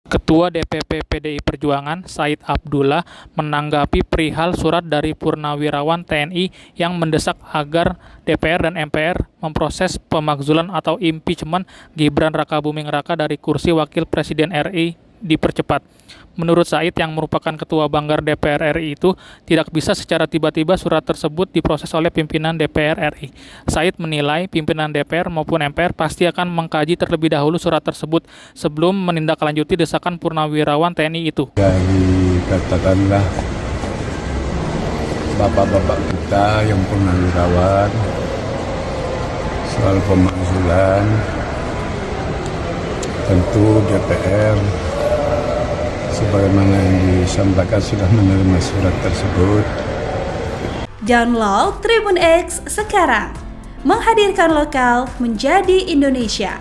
Ketua DPP PDI Perjuangan, Said Abdullah, menanggapi perihal surat dari Purnawirawan TNI yang mendesak agar DPR dan MPR memproses pemakzulan atau impeachment Gibran Rakabuming Raka dari kursi Wakil Presiden RI dipercepat. Menurut Said yang merupakan Ketua Banggar DPR RI itu, tidak bisa secara tiba-tiba surat tersebut diproses oleh pimpinan DPR RI. Said menilai pimpinan DPR maupun MPR pasti akan mengkaji terlebih dahulu surat tersebut sebelum menindaklanjuti desakan Purnawirawan TNI itu. Dari katakanlah bapak-bapak kita yang purnawirawan soal pemakzulan, tentu DPR sebagaimana yang disampaikan sudah menerima surat tersebut. Download Tribun X sekarang, menghadirkan lokal menjadi Indonesia.